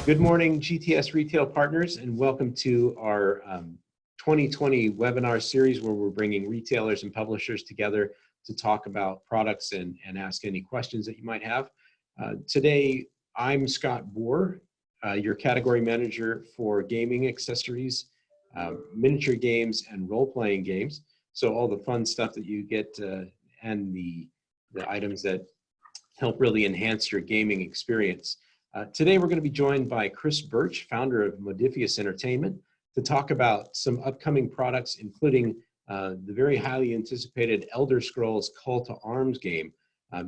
Good morning, GTS retail partners, and welcome to our 2020 webinar series where we're bringing retailers and publishers together to talk about products and ask any questions that you might have. Today, I'm Scott Bohr, your category manager for gaming accessories, miniature games, and role-playing games. So all the fun stuff that you get and the items that help really enhance your gaming experience. Today, we're going to be joined by Chris Birch, founder of Modiphius Entertainment, to talk about some upcoming products, including the very highly anticipated Elder Scrolls Call to Arms game.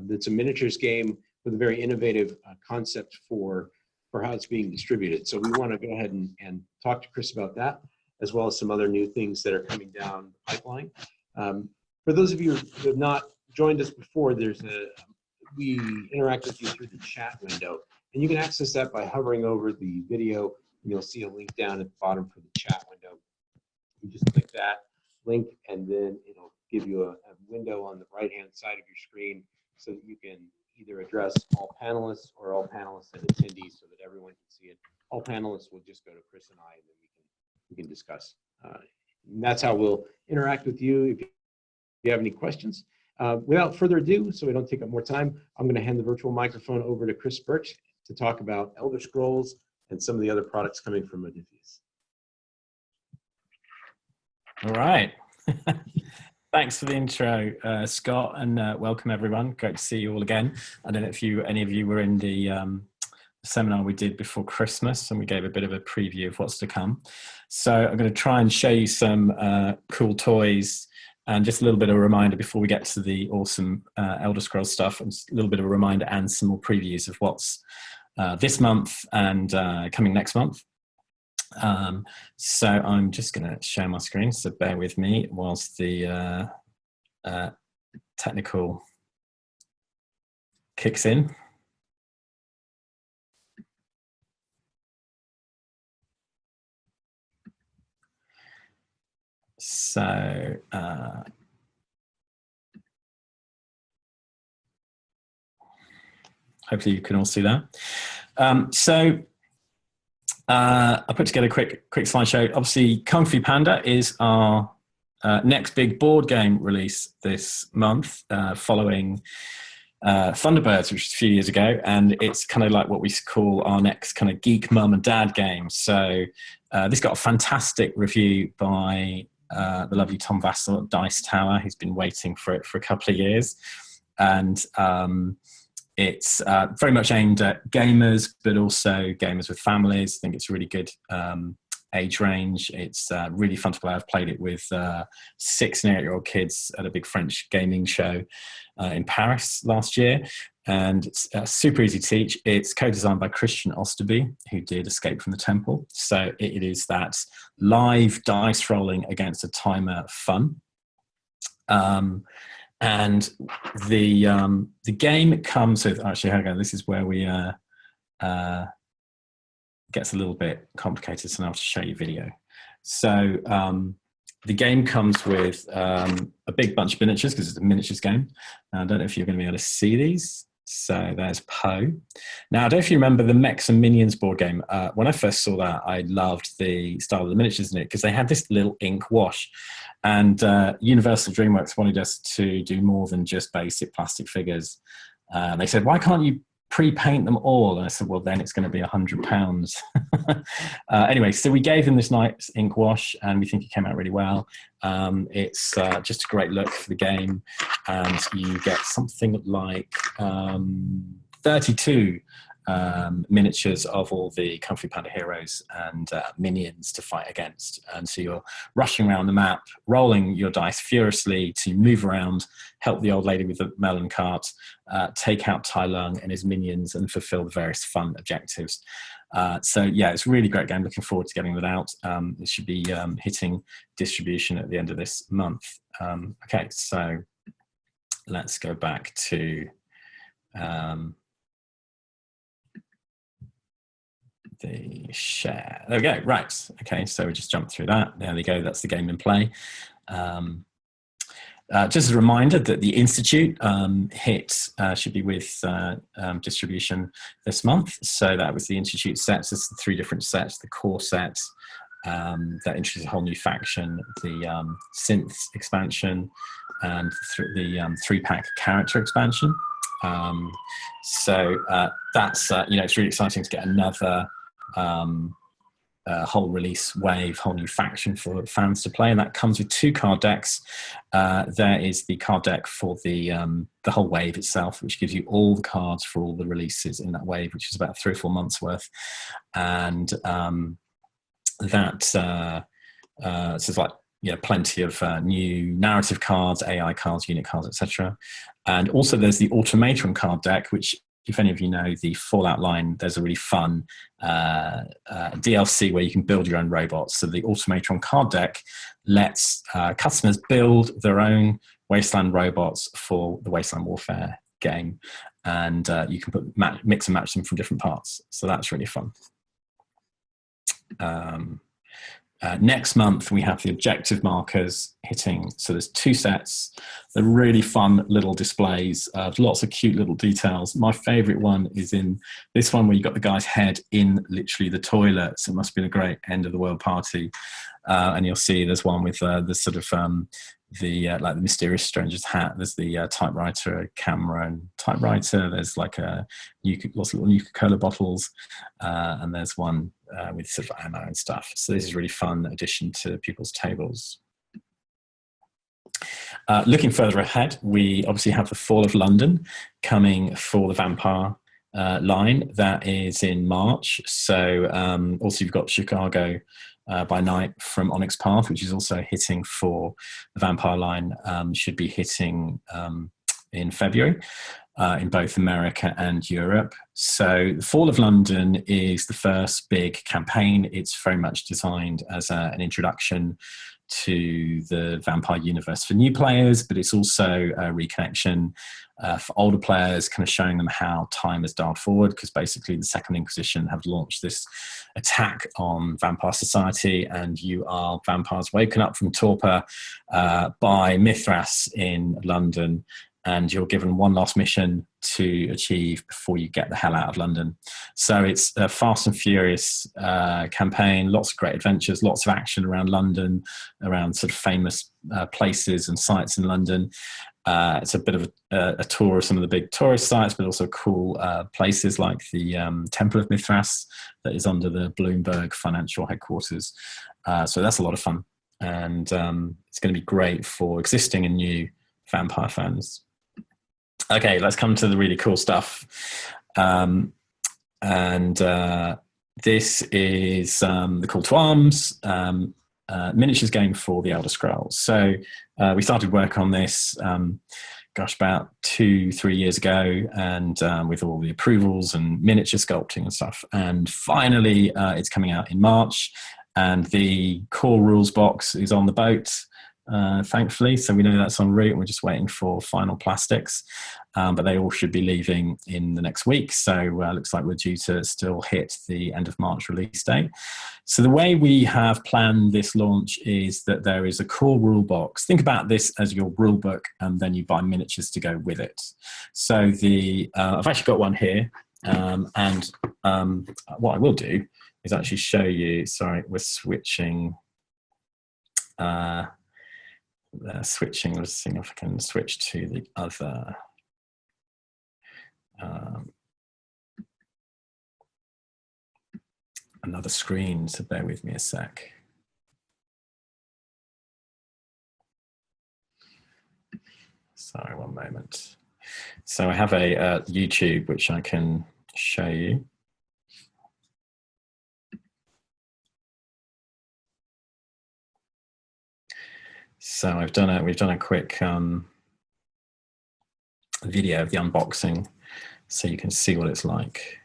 It's a miniatures game with a very innovative concept for how it's being distributed. So we want to go ahead and talk to Chris about that, as well as some other new things that are coming down the pipeline. For those of you who have not joined us before, we interact with you through the chat window. And you can access that by hovering over the video, and you'll see a link down at the bottom for the chat window. You just click that link, and then it'll give you a window on the right-hand side of your screen so that you can either address all panelists or all panelists and attendees so that everyone can see it. All panelists will just go to Chris and I, and then we can discuss. And that's how we'll interact with you if you have any questions. Without further ado, so we don't take up more time, I'm going to hand the virtual microphone over to Chris Birch to talk about Elder Scrolls and some of the other products coming from Modiphius. All right. Thanks for the intro, Scott, and welcome everyone. Great to see you all again. I don't know if any of you were in the seminar we did before Christmas, and we gave a bit of a preview of what's to come. So I'm going to try and show you some cool toys, and just a little bit of a reminder before we get to the awesome Elder Scrolls stuff, and a little bit of a reminder and some more previews of what's this month and coming next month. So I'm just going to share my screen, so bear with me whilst the technical kicks in. So hopefully you can all see that. I put together a quick slideshow. Obviously, Kung Fu Panda is our next big board game release this month, following Thunderbirds, which was a few years ago, and it's kind of like what we call our next kind of geek mum and dad game. So this got a fantastic review by the lovely Tom Vassell at Dice Tower, who's been waiting for it for a couple of years, and it's very much aimed at gamers, but also gamers with families. I think it's a really good age range. It's really fun to play. I've played it with 6 and 8-year-old kids at a big French gaming show in Paris last year. And it's super easy to teach. It's co-designed by Christian Osterby, who did Escape from the Temple. So it is that live dice rolling against a timer fun. And the game comes with, actually, hang on, this is where we gets a little bit complicated, so now I have to show you video. So the game comes with a big bunch of miniatures, because it's a miniatures game. I don't know if you're going to be able to see these. So there's Poe. Now, I don't know if you remember the Mechs and Minions board game. When I first saw that, I loved the style of the miniatures in it, because they had this little ink wash. And Universal DreamWorks wanted us to do more than just basic plastic figures. They said, why can't you pre-paint them all? And I said, well, then it's going to be £100. Anyway, so we gave them this nice ink wash, and we think it came out really well. It's just a great look for the game, and you get something like 32 miniatures of all the Kung Fu Panda heroes and minions to fight against. And so you're rushing around the map, rolling your dice furiously to move around, help the old lady with the melon cart, take out Tai Lung and his minions, and fulfill the various fun objectives. So yeah, it's a really great game. Looking forward to getting that out. It should be hitting distribution at the end of this month. Okay, so let's go back to the share. There we go. Right. Okay. So we just jumped through that. There we go. That's the game in play. just as a reminder that the Institute should be with distribution this month. So that was the Institute sets. It's the 3 different sets, the core set that introduces a whole new faction, the synth expansion, and the 3-pack character expansion. That's it's really exciting to get another whole release wave, whole new faction for fans to play, and that comes with 2 card decks. There is the card deck for the whole wave itself, which gives you all the cards for all the releases in that wave, which is about 3 or 4 months worth, and so it's like plenty of new narrative cards, AI cards, unit cards, etc. And also there's the Automatron card deck, which, if any of you know the Fallout line, there's a really fun DLC where you can build your own robots. So the Automatron card deck lets customers build their own Wasteland robots for the Wasteland Warfare game, and you can mix and match them from different parts. So that's really fun. Next month we have the objective markers hitting. So there's 2 sets. They're really fun little displays of lots of cute little details. My favorite one is in this one where you got the guy's head in literally the toilet. So it must have been a great end of the world party. And you'll see there's one with the sort of like the mysterious stranger's hat. There's the typewriter, camera, and typewriter. There's like lots of little Nuka-Cola bottles, and there's one with sort of ammo and stuff. So this is a really fun addition to people's tables. Looking further ahead, we obviously have the Fall of London coming for the Vampire line. That is in March. So also you've got Chicago by Night from Onyx Path, which is also hitting for the Vampire line, should be hitting in February in both America and Europe. So the Fall of London is the first big campaign. It's very much designed as an introduction to the Vampire universe for new players, but it's also a reconnection for older players, kind of showing them how time has dialed forward, because basically the Second Inquisition have launched this attack on vampire society, and you are vampires woken up from torpor by Mithras in London, and you're given one last mission to achieve before you get the hell out of London. So it's a fast and furious campaign, lots of great adventures, lots of action around London, around sort of famous places and sites in London. It's a bit of a tour of some of the big tourist sites, but also cool places like the Temple of Mithras that is under the Bloomberg financial headquarters. So that's a lot of fun. And it's going to be great for existing and new vampire fans. Okay, let's come to the really cool stuff. This is the Call to Arms miniatures game for the Elder Scrolls. So we started work on this, about 2-3 years ago, and with all the approvals and miniature sculpting and stuff. And finally, it's coming out in March, and the core rules box is on the boat, thankfully. So we know that's en route, and we're just waiting for final plastics. But they all should be leaving in the next week. So looks like we're due to still hit the end of March release date. So the way we have planned this launch is that there is a core rule box. Think about this as your rule book, and then you buy miniatures to go with it. So I've actually got one here. What I will do is actually show you, sorry, we're switching. Let's see if I can switch to the other. Another screen, so bear with me a sec. Sorry, one moment. So I have a YouTube which I can show you. So we've done a quick video of the unboxing, so you can see what it's like.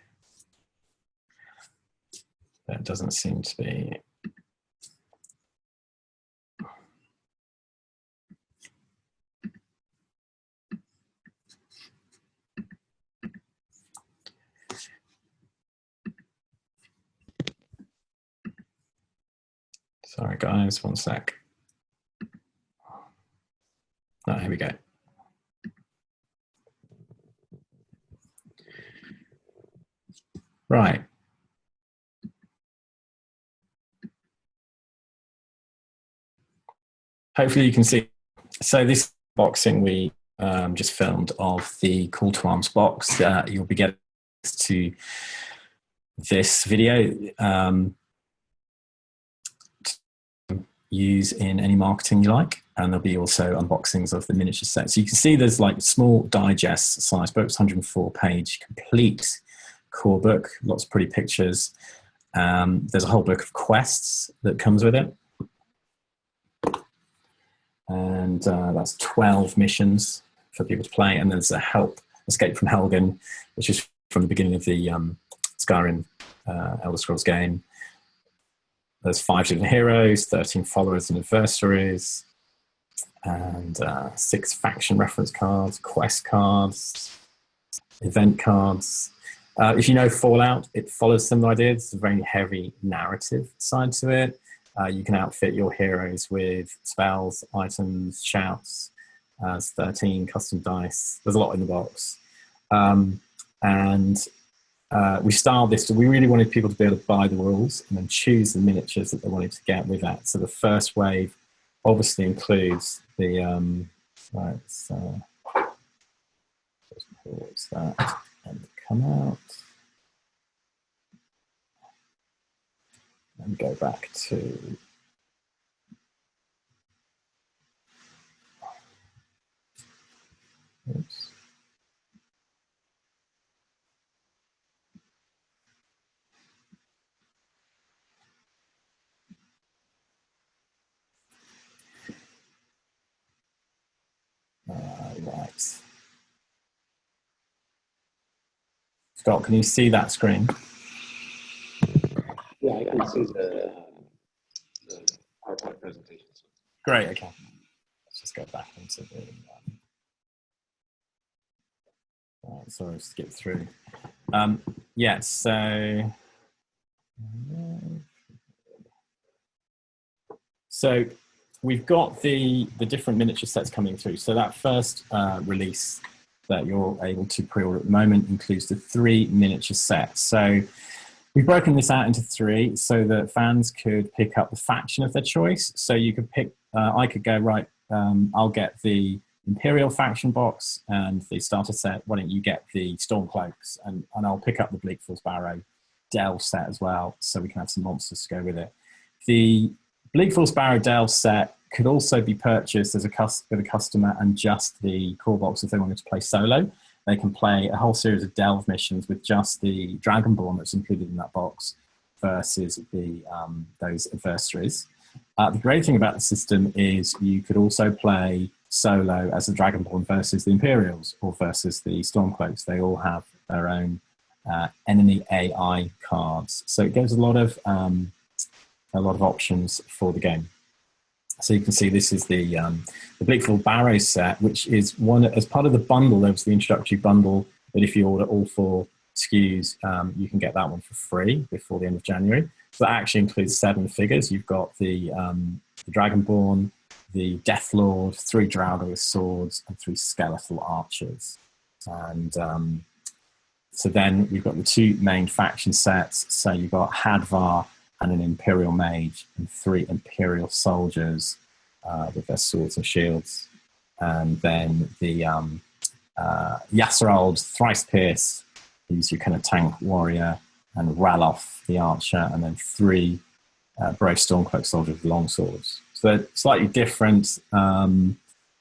That doesn't seem to be. Sorry guys, one sec. Oh, here we go. Right. Hopefully you can see. So this boxing we just filmed of the Call to Arms box. You'll be getting to this video to use in any marketing you like, and there'll be also unboxings of the miniature set. So you can see there's like small digest size books, 104-page complete core book, lots of pretty pictures. There's a whole book of quests that comes with it. And that's 12 missions for people to play. And there's a Escape from Helgen, which is from the beginning of the Skyrim Elder Scrolls game. There's 5 different heroes, 13 followers and adversaries, and 6 faction reference cards, quest cards, event cards. If you know Fallout, it follows similar ideas. It's a very heavy narrative side to it. You can outfit your heroes with spells, items, shouts. There's 13 custom dice. There's a lot in the box. We styled this, so we really wanted people to be able to buy the rules and then choose the miniatures that they wanted to get with that. So the first wave obviously includes the, let's pause that and come out. And go back to oops. Right. Scott, can you see that screen? Yeah, I can see the PowerPoint presentation. Great, okay. Let's just go back into the... sorry, skip through. Yeah, so... So we've got the different miniature sets coming through. So that first release that you're able to pre-order at the moment includes the 3 miniature sets. So we've broken this out into 3 so that fans could pick up the faction of their choice. So you could pick, I could go, right, I'll get the Imperial faction box and the starter set. Why don't you get the Stormcloaks? And I'll pick up the Bleak Falls Barrow Delve set as well, so we can have some monsters to go with it. The Bleak Falls Barrow Delve set could also be purchased as with a customer and just the core box if they wanted to play solo. They can play a whole series of Delve missions with just the Dragonborn that's included in that box versus the those adversaries. The great thing about the system is you could also play solo as the Dragonborn versus the Imperials or versus the Stormcloaks. They all have their own enemy AI cards. So it gives a lot of options for the game. So you can see this is the Bleak Falls Barrow set, which is one as part of the bundle. There was the introductory bundle that if you order all 4 SKUs, you can get that one for free before the end of January. So that actually includes 7 figures. You've got the Dragonborn, the Deathlord, 3 Draugr with swords, and 3 skeletal archers. And so then we've got the 2 main faction sets. So you've got Hadvar and an Imperial mage and 3 Imperial soldiers with their swords and shields. And then the Yasserald Thrice Pierce, who's your kind of tank warrior, and Ralof the archer, and then 3 brave Stormcloak soldiers with long swords. So they're slightly different. The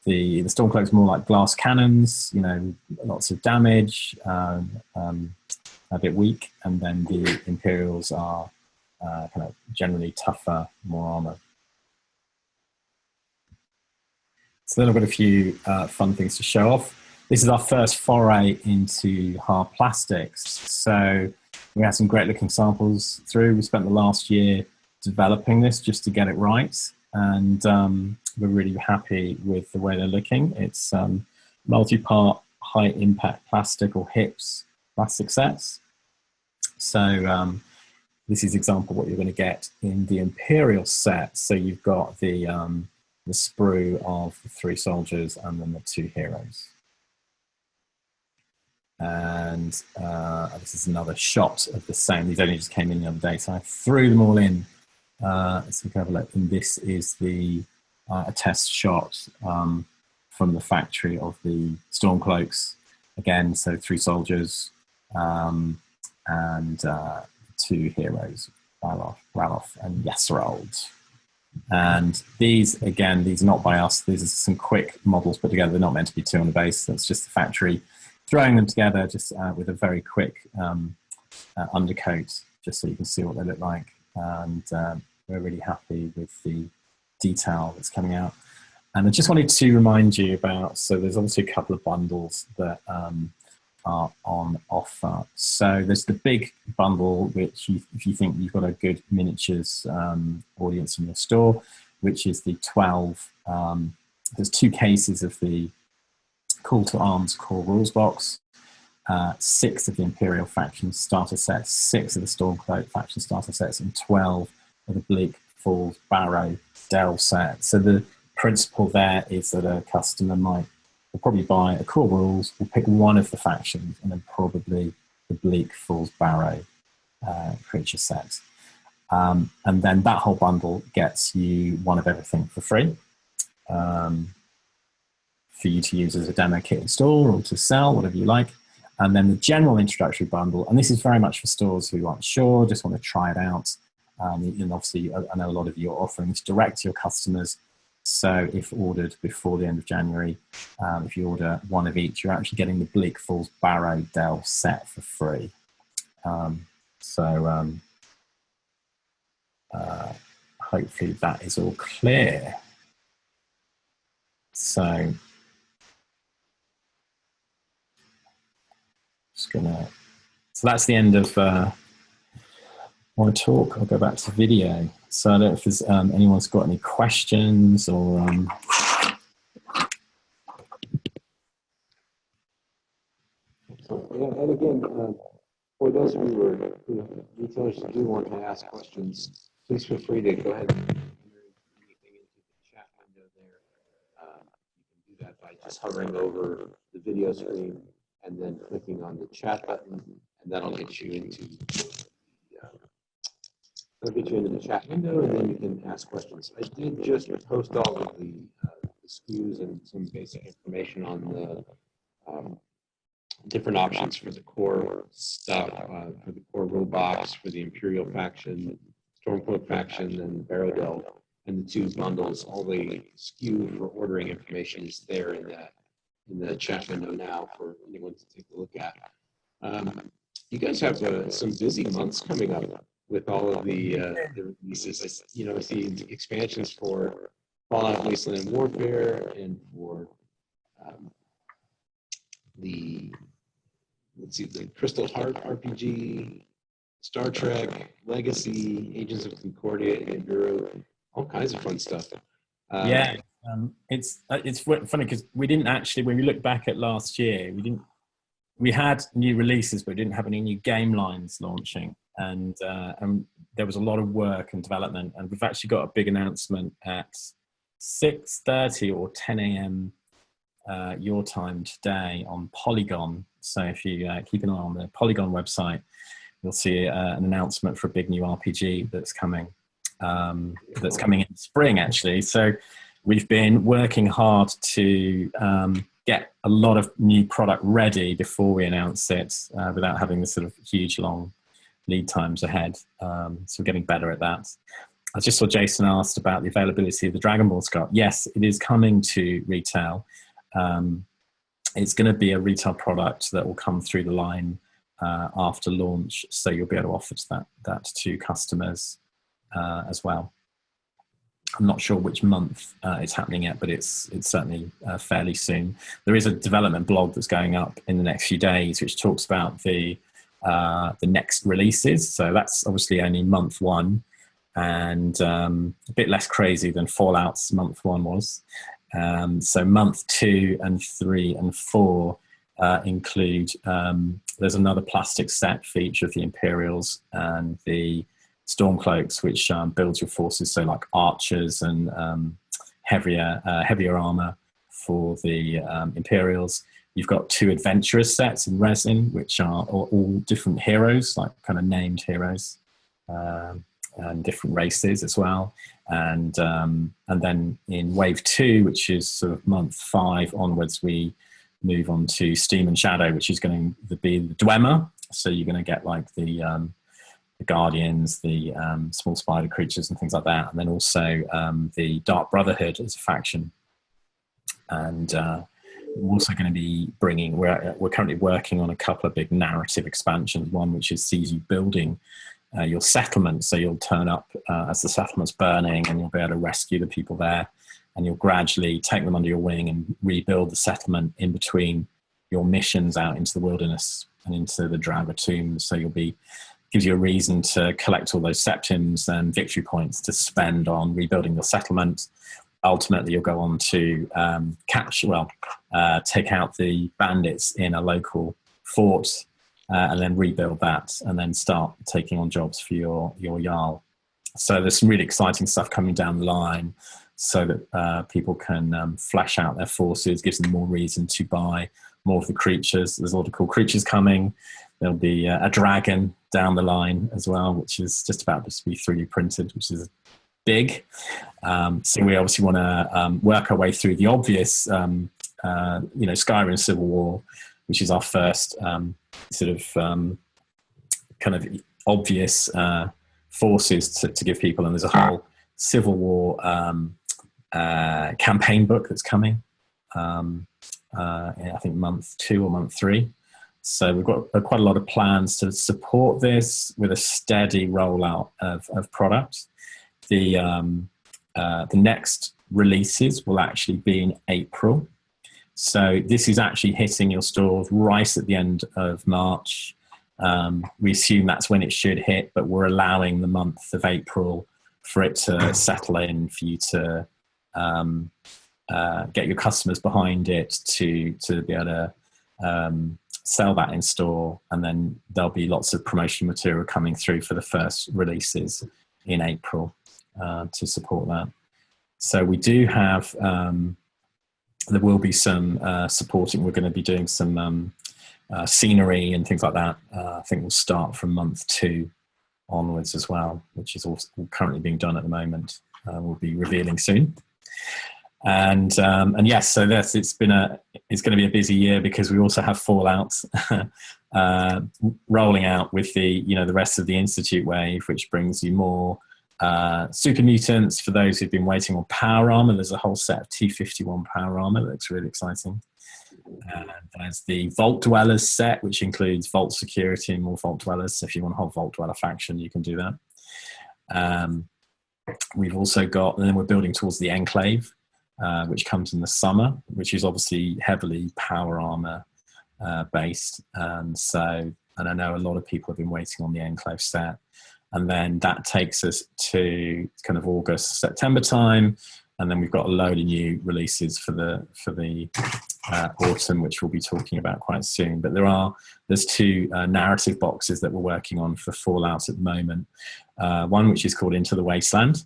Stormcloak's more like glass cannons, you know, lots of damage, a bit weak, and then the Imperials are kind of generally tougher, more armor. So then I've got a few fun things to show off. This is our first foray into hard plastics. So we had some great looking samples through. We spent the last year developing this just to get it right. And we're really happy with the way they're looking. It's multi-part high impact plastic or HIPS plastic sets. So this is example what you're going to get in the Imperial set. So you've got the the sprue of the 3 soldiers, and then the 2 heroes. And this is another shot of the same. These only just came in the other day, so I threw them all in. Let's have a look. And this is a test shot from the factory of the Stormcloaks. Again, so 3 soldiers and 2 heroes, Ralof and Yasserold. And these, again, these are not by us. These are some quick models put together. They're not meant to be 2 on the base. That's just the factory throwing them together just with a very quick undercoat, just so you can see what they look like. And we're really happy with the detail that's coming out. And I just wanted to remind you about, so there's obviously a couple of bundles that are on offer. So there's the big bundle, which if you think you've got a good miniatures audience in your store, which is the 12, there's 2 cases of the Call to Arms core rules box, 6 of the Imperial faction starter sets, 6 of the Stormcloak faction starter sets, and 12 of the Bleak Falls Barrow Delve set. So the principle there is that a customer will probably buy a core rules, will pick one of the factions, and then probably the Bleak Falls Barrow creature set. And then that whole bundle gets you one of everything for free. For you to use as a demo kit in store or to sell, whatever you like. And then the general introductory bundle, and this is very much for stores who aren't sure, just want to try it out. And obviously, I know a lot of you are offering this direct to your customers. So if ordered before the end of January, if you order one of each, you're actually getting the Bleak Falls Barrow Delve set for free. Hopefully that is all clear. So so that's the end of my talk. I'll go back to video. So I don't know if there's anyone's got any questions or and again, for those of you who are retailers who do want to ask questions, please feel free to go ahead and enter anything into the chat window there. You can do that by just hovering over the video screen and then clicking on the chat button, and that'll get you into the chat window, and then you can ask questions. I did just post all of the SKUs and some basic information on the different options for the core stuff, for the core rule box, for the Imperial faction, Stormcloak faction, and Barrow Delve, and the 2 bundles. All the SKU for ordering information is there in the chat window now for anyone to take a look at. You guys have some busy months coming up with all of the releases. I see expansions for Fallout, Wasteland, and Warfare, and for the Crystal Heart RPG, Star Trek, Legacy, Agents of Concordia, and Imperial, all kinds of fun stuff. Yeah, it's funny because we didn't actually, when we look back at last year, we had new releases, but we didn't have any new game lines launching, and there was a lot of work and development, and we've actually got a big announcement at 6:30 or 10 a.m. Your time today on Polygon. So if you keep an eye on the Polygon website, you'll see an announcement for a big new RPG that's coming in spring, actually. So we've been working hard to get a lot of new product ready before we announce it, without having the sort of huge long lead times ahead. So we're getting better at that. I just saw Jason asked about the availability of the Dragon Ball scarf. Yes, it is coming to retail. It's going to be a retail product that will come through the line after launch, so you'll be able to offer that to customers as well. I'm not sure which month it's happening yet, but it's certainly fairly soon. There is a development blog that's going up in the next few days, which talks about the next releases. So that's obviously only month 1, and a bit less crazy than Fallout's month 1 was. So month 2 and 3 and 4 include, there's another plastic set for each of the Imperials and the Stormcloaks, which builds your forces, so like archers and heavier armor for the Imperials. You've got 2 adventurers sets in resin, which are all different heroes, like kind of named heroes, and different races as well. And then in wave 2, which is sort of month 5 onwards, we move on to Steam and Shadow, which is going to be the Dwemer. So you're going to get like the Guardians, the small spider creatures and things like that. And then also the Dark Brotherhood as a faction. And we're also going to be bringing, we're currently working on a couple of big narrative expansions. One which sees you building your settlement. So you'll turn up as the settlement's burning, and you'll be able to rescue the people there. And you'll gradually take them under your wing and rebuild the settlement in between your missions out into the wilderness and into the Draugr tombs. So gives you a reason to collect all those septims and victory points to spend on rebuilding your settlement. Ultimately, you'll go on to take out the bandits in a local fort, and then rebuild that, and then start taking on jobs for your Jarl. So there's some really exciting stuff coming down the line, so that people can flesh out their forces, gives them more reason to buy more of the creatures. There's a lot of cool creatures coming. There'll be a dragon down the line as well, which is just about to be 3D printed, which is big. So we obviously want to work our way through the obvious, Skyrim Civil War, which is our first kind of obvious forces to give people. And there's a whole Civil War campaign book that's coming, I think month 2 or month 3. So we've got quite a lot of plans to support this with a steady rollout of product. The next releases will actually be in April. So this is actually hitting your stores right at the end of March. We assume that's when it should hit, but we're allowing the month of April for it to settle in, for you to get your customers behind it, to be able to sell that in store. And then there'll be lots of promotional material coming through for the first releases in April to support that. So we do have, there will be some supporting. We're going to be doing some scenery and things like that. I think we'll start from month 2 onwards as well, which is also currently being done at the moment. We'll be revealing soon. And yes, so it's going to be a busy year, because we also have Fallout rolling out with the rest of the Institute wave, which brings you more super mutants for those who've been waiting on power armor. There's a whole set of T51 power armor that looks really exciting. There's the Vault Dwellers set, which includes Vault Security and more Vault Dwellers. So if you want a whole Vault Dweller faction, you can do that. We've also got, and then we're building towards the Enclave, which comes in the summer, which is obviously heavily power armor based. And I know a lot of people have been waiting on the Enclave set. And then that takes us to kind of August, September time. And then we've got a load of new releases for the autumn, which we'll be talking about quite soon. But there's 2 narrative boxes that we're working on for Fallout at the moment. One which is called Into the Wasteland,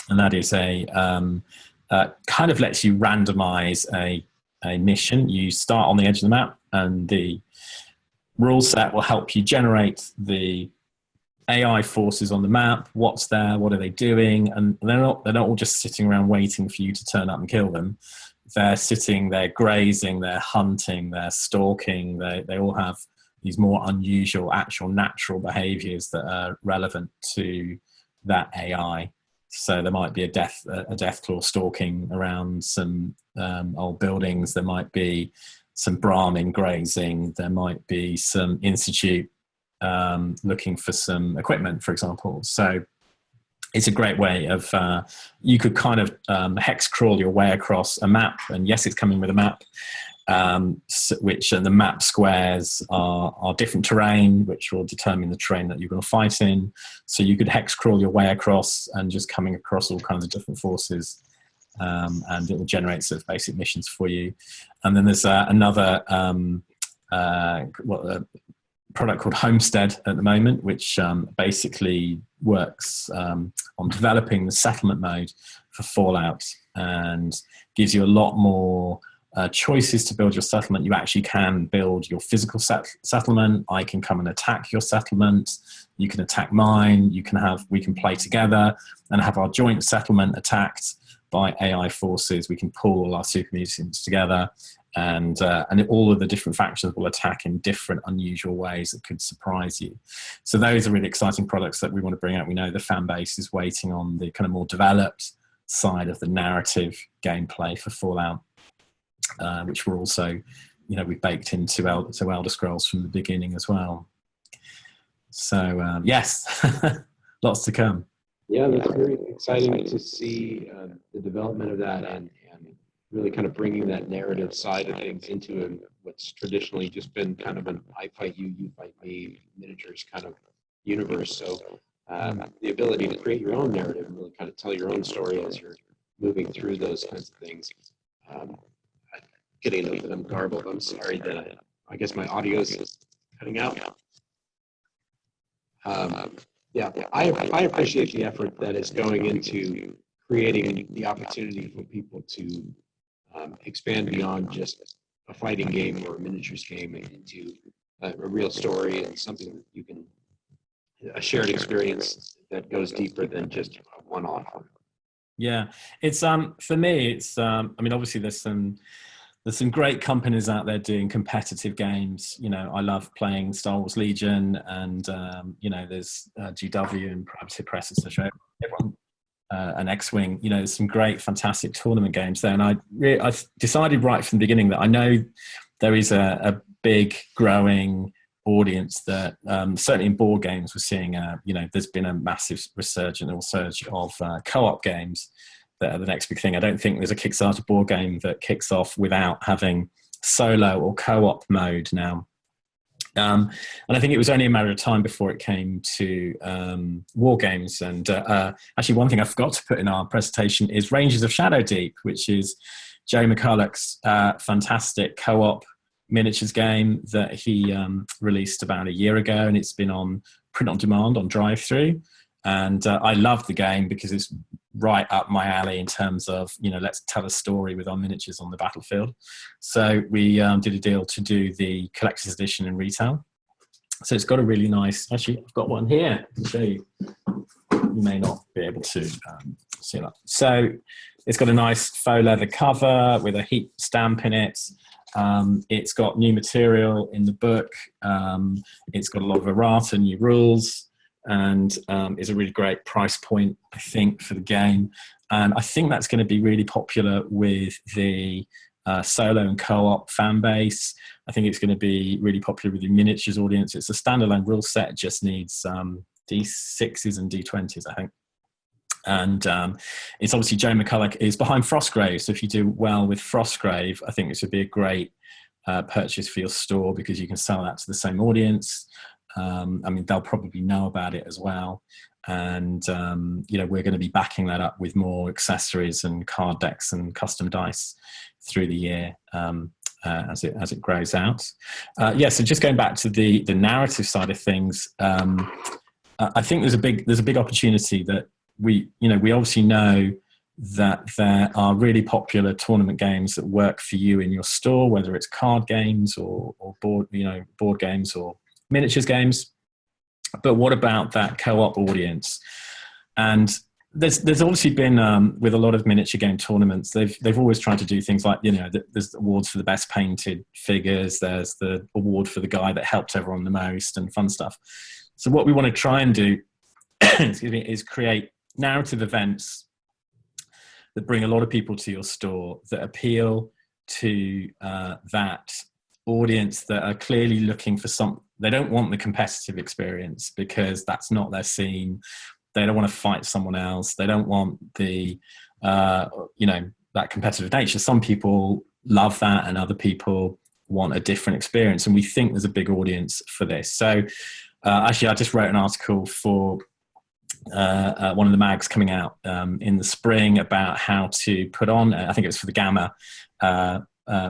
and that is kind of lets you randomize a mission. You start on the edge of the map, and the rule set will help you generate the AI forces on the map. What's there? What are they doing? And they're not all just sitting around waiting for you to turn up and kill them. They're sitting, they're grazing, they're hunting, they're stalking. They all have these more unusual, actual natural behaviors that are relevant to that AI. So there might be a deathclaw stalking around some old buildings. There might be some Brahmin grazing. There might be some Institute looking for some equipment, for example. So it's a great way of, you could kind of hex crawl your way across a map. And yes, it's coming with a map, which the map squares are different terrain, which will determine the terrain that you're going to fight in. So you could hex crawl your way across and just coming across all kinds of different forces. And it will generate sort of basic missions for you. And then there's another product called Homestead at the moment, which basically works on developing the settlement mode for Fallout, and gives you a lot more choices to build your settlement. You actually can build your physical settlement. I can come and attack your settlement. You can attack mine. We can play together and have our joint settlement attacked by AI forces. We can pull all our super mutants together, and all of the different factions will attack in different unusual ways that could surprise you. So those are really exciting products that we want to bring out. We know the fan base is waiting on the kind of more developed side of the narrative gameplay for Fallout, which we're also, we've baked into Elder Scrolls from the beginning as well. So yes, lots to come. Yeah, that's very exciting to see the development of that, and really kind of bringing that narrative side of things into what's traditionally just been kind of an I fight you, you fight me, miniatures kind of universe. So the ability to create your own narrative and really kind of tell your own story as you're moving through those kinds of things. Getting a little bit garbled. I'm sorry that I guess my audio is cutting out. Yeah, I appreciate the effort that is going into creating the opportunity for people to expand beyond just a fighting game or a miniatures game into a real story and something that you can, a shared experience that goes deeper than just a one-off. Yeah, it's for me, it's I mean, obviously there's some great companies out there doing competitive games. I love playing Star Wars Legion, and there's GW and Private Press, etc. Everyone, and X-Wing. There's some great, fantastic tournament games there. And I decided right from the beginning that I know there is a big, growing audience that certainly in board games we're seeing. There's been a massive resurgence or surge of co-op games that are the next big thing. I don't think there's a Kickstarter board game that kicks off without having solo or co-op mode now. And I think it was only a matter of time before it came to war games. And actually, one thing I forgot to put in our presentation is Rangers of Shadow Deep, which is Joe McCulloch's fantastic co-op miniatures game that he released about a year ago, and it's been on print on demand on drive-through. And I love the game because it's right up my alley in terms of, let's tell a story with our miniatures on the battlefield. So we did a deal to do the collector's edition in retail. So it's got a really nice, actually, I've got one here to show you. You may not be able to see that. So it's got a nice faux leather cover with a heat stamp in it. It's got new material in the book. It's got a lot of errata, new rules, and is a really great price point, I think, for the game. And I think that's going to be really popular with the solo and co-op fan base. I think it's going to be really popular with the miniatures audience. It's a standalone rule set. It just needs D6s and D20s, I think. And it's obviously Joe McCulloch is behind Frostgrave. So if you do well with Frostgrave, I think this would be a great purchase for your store, because you can sell that to the same audience. They'll probably know about it as well. And, we're going to be backing that up with more accessories and card decks and custom dice through the year as it grows out. So just going back to the narrative side of things, I think there's a big opportunity that we obviously know that there are really popular tournament games that work for you in your store, whether it's card games or board games or miniatures games. But what about that co-op audience? And there's obviously been with a lot of miniature game tournaments, they've always tried to do things like, there's awards for the best painted figures, there's the award for the guy that helped everyone the most, and fun stuff. So what we want to try and do is create narrative events that bring a lot of people to your store, that appeal to that audience that are clearly looking for something. They don't want the competitive experience because that's not their scene. They don't want to fight someone else. They don't want the, that competitive nature. Some people love that, and other people want a different experience. And we think there's a big audience for this. So actually, I just wrote an article for one of the mags coming out in the spring about how to put on, I think it was for the Gamma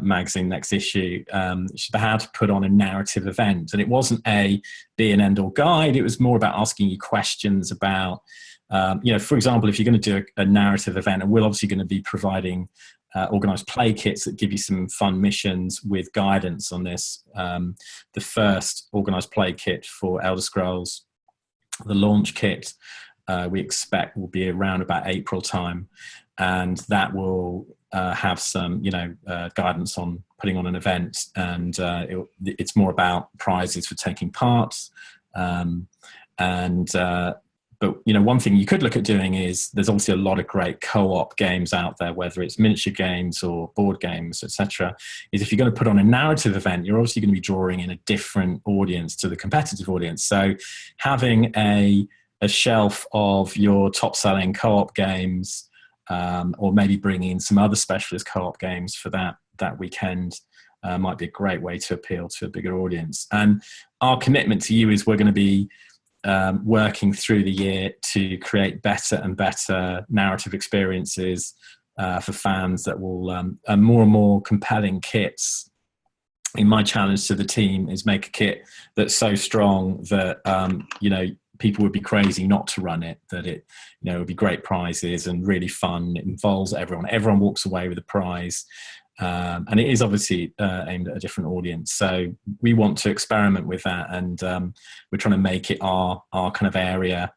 magazine next issue, about how to put on a narrative event. And it wasn't a be and end all guide. It was more about asking you questions about For example, if you're going to do a narrative event, and we're obviously going to be providing organized play kits that give you some fun missions with guidance on this. The first organized play kit for Elder Scrolls, the launch kit, we expect will be around about April time, and that will have some guidance on putting on an event, and it's more about prizes for taking part. But one thing you could look at doing is, there's obviously a lot of great co-op games out there, whether it's miniature games or board games, etc. Is if you're going to put on a narrative event, you're obviously going to be drawing in a different audience to the competitive audience. So having a shelf of your top-selling co-op games, or maybe bringing in some other specialist co-op games for that weekend, might be a great way to appeal to a bigger audience. And our commitment to you is we're going to be working through the year to create better and better narrative experiences for fans that will more and more compelling kits. In my challenge to the team is make a kit that's so strong that people would be crazy not to run it, that it would be great prizes and really fun. It involves everyone walks away with a prize. And it is obviously aimed at a different audience. So we want to experiment with that, and we're trying to make it our kind of area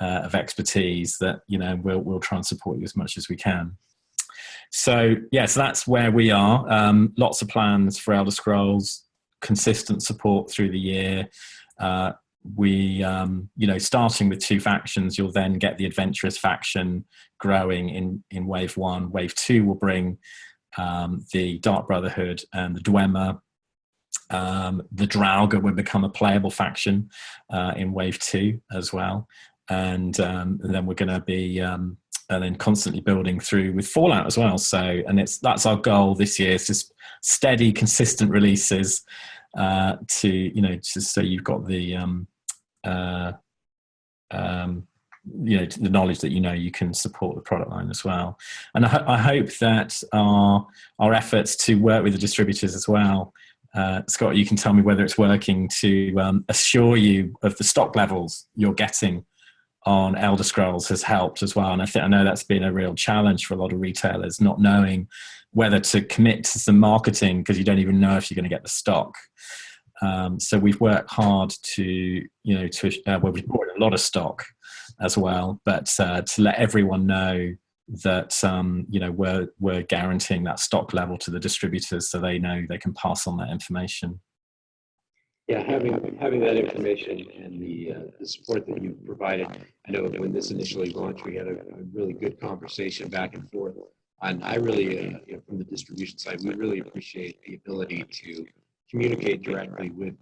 of expertise that, we'll try and support you as much as we can. So that's where we are. Lots of plans for Elder Scrolls, consistent support through the year. We, starting with 2 factions, you'll then get the adventurous faction growing in wave 1. Wave 2 will bring the Dark Brotherhood and the Dwemer. The Draugr will become a playable faction in wave 2 as well. And then we're going to be then constantly building through with Fallout as well. So, and that's our goal this year, is just steady, consistent releases just so you've got the the knowledge that you can support the product line as well. And I hope that our efforts to work with the distributors as well, Scott, you can tell me whether it's working, to assure you of the stock levels you're getting on Elder Scrolls has helped as well. And I know that's been a real challenge for a lot of retailers, not knowing whether to commit to some marketing because you don't even know if you're going to get the stock. So we've worked hard to we've bought a lot of stock as well, but to let everyone know that we're guaranteeing that stock level to the distributors, so they know they can pass on that information. Yeah, having that information and the support that you provided. I know when this initially launched, we had a really good conversation back and forth. And I really, from the distribution side, we really appreciate the ability to communicate directly with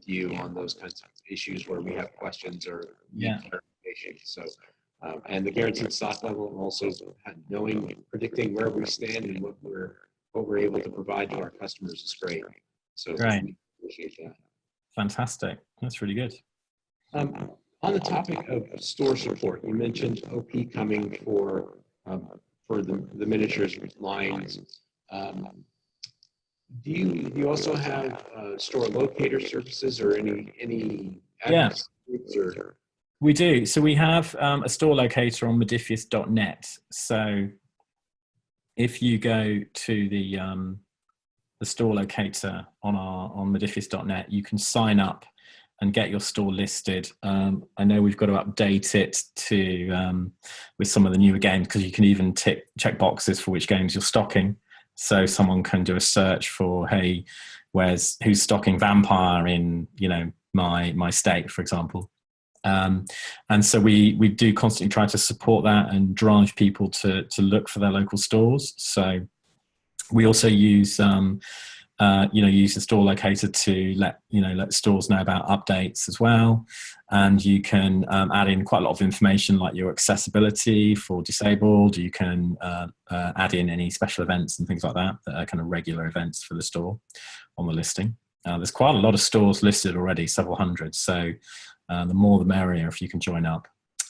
you on those kinds of issues where we have questions or clarification. So, and the guaranteed stock level, and also predicting where we stand and what we're able to provide to our customers is great. So right. We appreciate that. Fantastic. That's really good. On the topic of store support, you mentioned OP coming for the miniatures lines. Do you also have store locator services or any Yes, or? We do. So we have a store locator on Modiphius.net. So if you go to the store locator on Modiphius.net, you can sign up and get your store listed. I know we've got to update it to with some of the newer games, because you can even check boxes for which games you're stocking. So someone can do a search for, hey, who's stocking Vampire in my state, for example. And so we do constantly try to support that and drive people to look for their local stores. So we also use use the store locator to let stores know about updates as well. And you can add in quite a lot of information, like your accessibility for disabled. You can add in any special events and things like that are kind of regular events for the store on the listing. There's quite a lot of stores listed already, several hundred. So the more the merrier if you can join up.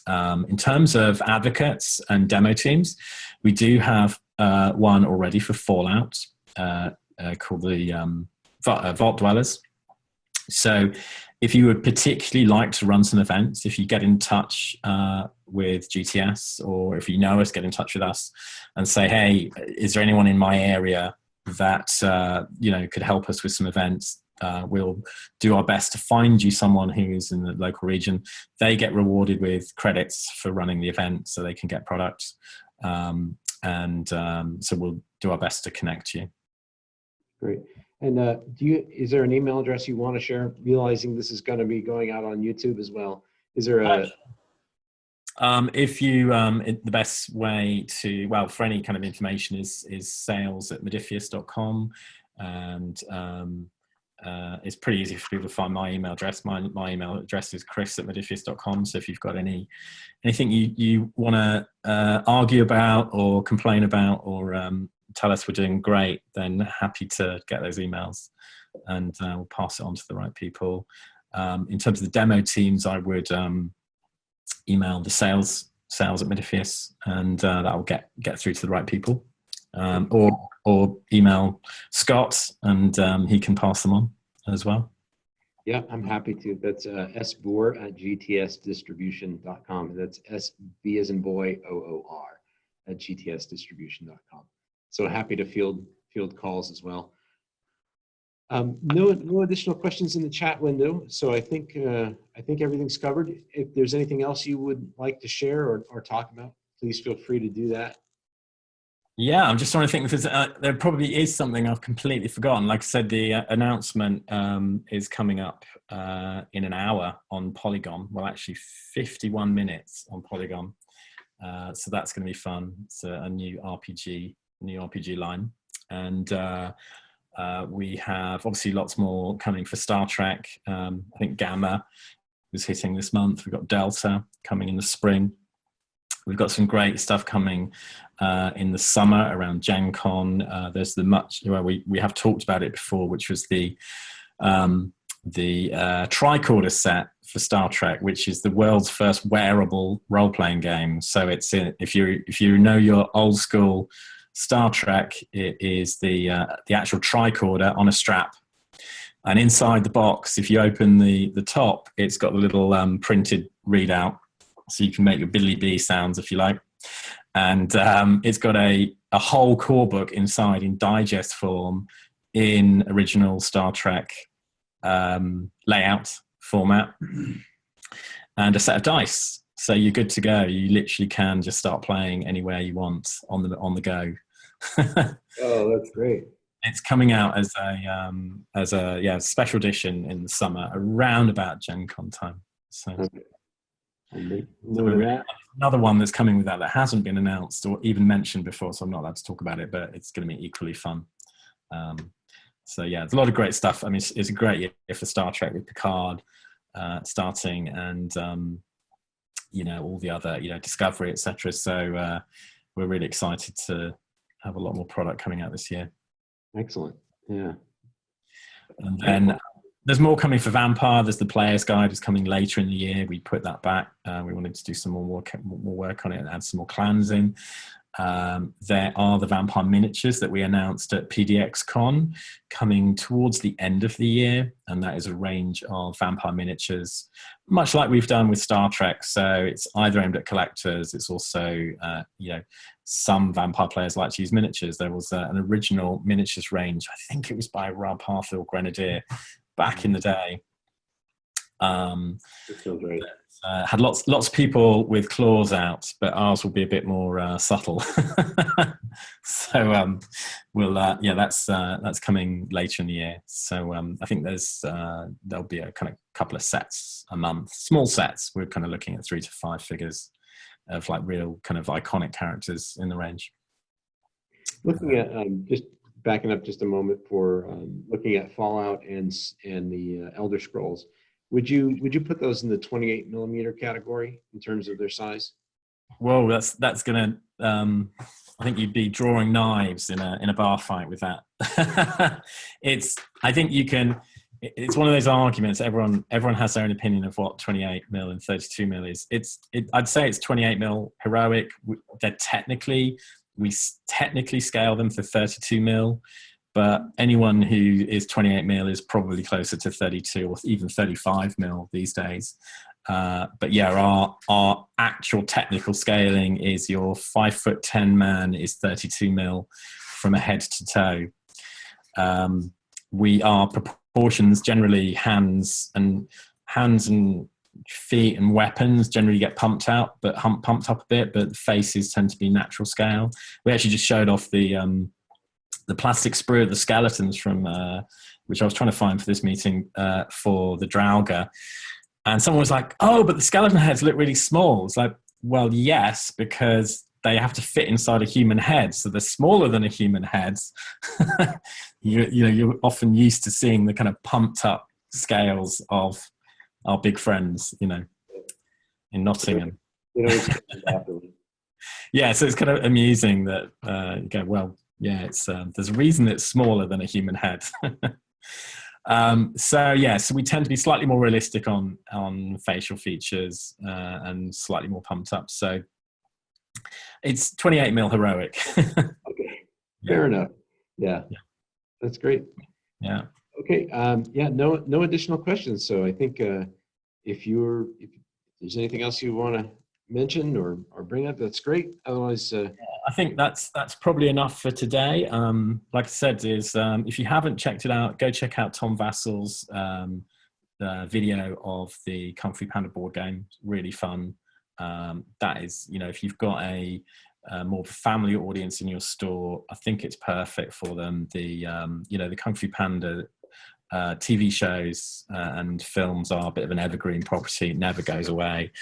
In terms of advocates and demo teams, we do have one already for Fallout called the Vault Dwellers. So if you would particularly like to run some events, if you get in touch with GTS, or if you know us, get in touch with us and say, hey, is there anyone in my area that could help us with some events? We'll do our best to find you someone who's in the local region. They get rewarded with credits for running the event, so they can get products. So we'll do our best to connect you. Great. And is there an email address you want to share? Realizing this is going to be going out on YouTube as well. Is there a? The best way to, well, for any kind of information is sales@modiphius.com, and it's pretty easy for people to find my email address. My email address is chris@modiphius.com. So if you've got anything you want to argue about or complain about, or tell us we're doing great, then happy to get those emails, and we'll pass it on to the right people. In terms of the demo teams, I would email the sales at Modiphius, and that will get through to the right people. Or email Scott, and he can pass them on as well. Yeah, I'm happy to. That's sboor@gtsdistribution.com. That's SB as in boy, OOR @gtsdistribution.com. So happy to field calls as well. No additional questions in the chat window. So I think everything's covered. If there's anything else you would like to share or talk about, please feel free to do that. Yeah, I'm just trying to think if there probably is something I've completely forgotten. Like I said, the announcement is coming up in an hour on Polygon. Well, actually 51 minutes on Polygon. So that's going to be fun. It's a new RPG line. And we have obviously lots more coming for Star Trek. I think Gamma is hitting this month. We've got Delta coming in the spring. We've got some great stuff coming in the summer around Gen Con. There's we have talked about it before, which was the tricorder set for Star Trek, which is the world's first wearable role-playing game. So it's if you know your old school Star Trek, it is the actual tricorder on a strap, and inside the box, if you open the top, it's got the little printed readout, so you can make your Billy B sounds if you like, and it's got a whole core book inside in digest form in original Star Trek layout format, and a set of dice. So you're good to go. You literally can just start playing anywhere you want on the go. Oh, that's great. It's coming out as a special edition in the summer around about Gen Con time. So another one that's coming with that hasn't been announced or even mentioned before, so I'm not allowed to talk about it, but it's going to be equally fun. So yeah, there's a lot of great stuff. I mean, it's a great year for Star Trek with Picard starting, and all the other Discovery, etc. So we're really excited to have a lot more product coming out this year. Excellent. Yeah. And then there's more coming for Vampire. There's the Player's Guide is coming later in the year. We put that back. We wanted to do some more work on it and add some more clans in. There are the Vampire miniatures that we announced at PDX Con coming towards the end of the year, and that is a range of Vampire miniatures, much like we've done with Star Trek. So it's either aimed at collectors. It's also, some Vampire players like to use miniatures. There was an original miniatures range. I think it was by Rob Harfield Grenadier back in the day. It feels great. Had lots of people with claws out, but ours will be a bit more subtle. So that's coming later in the year. So I think there'll be a kind of couple of sets a month, small sets. We're kind of looking at 3 to 5 figures of like real kind of iconic characters in the range. Looking at just backing up just a moment for looking at Fallout and the Elder Scrolls. Would you put those in the 28 millimeter category in terms of their size? Whoa, that's gonna. I think you'd be drawing knives in a bar fight with that. I think you can. It's one of those arguments. Everyone has their own opinion of what 28 mil and 32 mil is. I'd say it's 28 mil heroic. We technically scale them for 32 mil. But anyone who is 28 mil is probably closer to 32 or even 35 mil these days. But yeah, our actual technical scaling is your 5'10" man is 32 mil from a head to toe. We are proportions generally hands and feet and weapons generally get pumped up a bit, but the faces tend to be natural scale. We actually just showed off the plastic sprue of the skeletons from which I was trying to find for this meeting for the Draugr. And someone was like, "Oh, but the skeleton heads look really small." It's like, well, yes, because they have to fit inside a human head, so they're smaller than a human head. You're often used to seeing the kind of pumped up scales of our big friends, in Nottingham. Yeah, so it's kind of amusing that you go, well, yeah, it's there's a reason it's smaller than a human head. So we tend to be slightly more realistic on facial features and slightly more pumped up. So it's 28 mil heroic. Okay, fair enough. Yeah, that's great. Yeah. Okay. No additional questions. So I think if there's anything else you want to mention or bring up, that's great. Otherwise, I think that's probably enough for today. Like I said, if you haven't checked it out, go check out Tom Vassal's video of the Kung Fu Panda board game. Really fun. That is, if you've got a more family audience in your store, I think it's perfect for them. The Kung Fu Panda TV shows and films are a bit of an evergreen property. It never goes away.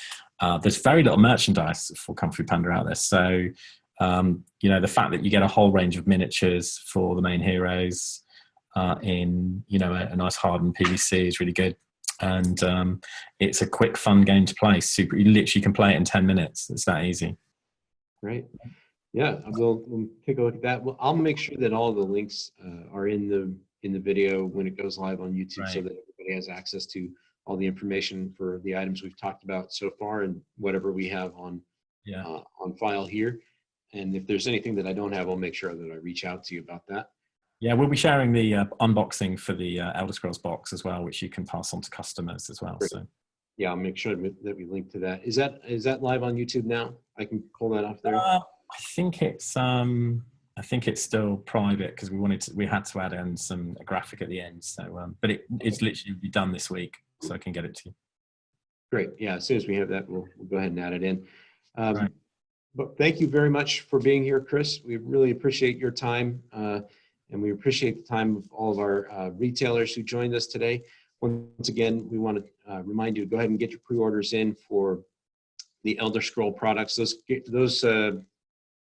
There's very little merchandise for Kung Fu Panda out there. So, the fact that you get a whole range of miniatures for the main heroes in, a nice hardened PVC is really good. And it's a quick, fun game to play. Super. You literally can play it in 10 minutes. It's that easy. Great. Yeah, we'll take a look at that. Well, I'll make sure that all the links are in the video when it goes live on YouTube, so that everybody has access to all the information for the items we've talked about so far and whatever we have on file here. And if there's anything that I don't have, I'll make sure that I reach out to you about that. Yeah, we'll be sharing the unboxing for the Elder Scrolls box as well, which you can pass on to customers as well. Great. So yeah, I'll make sure that we link to that. Is that live on YouTube now? I can pull that off there. I think it's still private because we had to add in a graphic at the end. So, but it's literally be done this week, so I can get it to you. Great. Yeah, as soon as we have that, we'll go ahead and add it in. But thank you very much for being here, Chris. We really appreciate your time, and we appreciate the time of all of our retailers who joined us today. Once again, we want to remind you to go ahead and get your pre-orders in for the Elder Scroll products. Those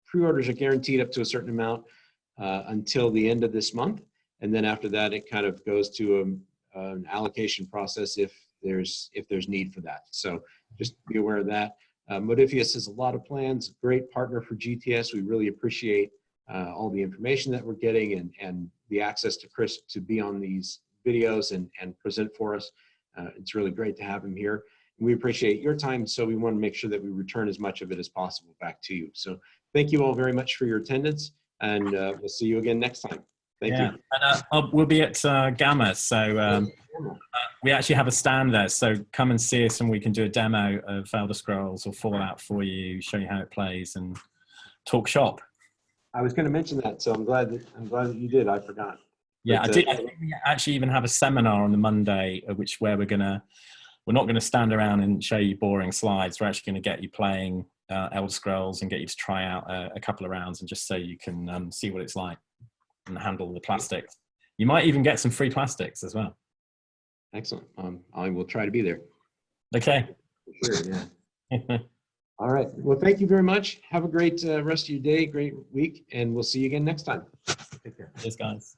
pre-orders are guaranteed up to a certain amount until the end of this month, and then after that, it kind of goes to an allocation process if there's need for that. So just be aware of that. Modiphius has a lot of plans. Great partner for GTS. We really appreciate all the information that we're getting and the access to Chris to be on these videos and present for us. It's really great to have him here. We appreciate your time, so we want to make sure that we return as much of it as possible back to you. So thank you all very much for your attendance, and we'll see you again next time. Thank you. And we'll be at Gamma, so we actually have a stand there, so come and see us and we can do a demo of Elder Scrolls or Fallout for you, show you how it plays, and talk shop. I was going to mention that, so I'm glad that you did. I forgot. Yeah, I think we actually even have a seminar on the Monday, where we're not going to stand around and show you boring slides. We're actually going to get you playing Elder Scrolls and get you to try out a couple of rounds, and just so you can see what it's like and handle the plastics. You might even get some free plastics as well. Excellent. I will try to be there. Okay. Sure, yeah. All right. Well, thank you very much. Have a great rest of your day, great week, and we'll see you again next time. Take care. Cheers, guys.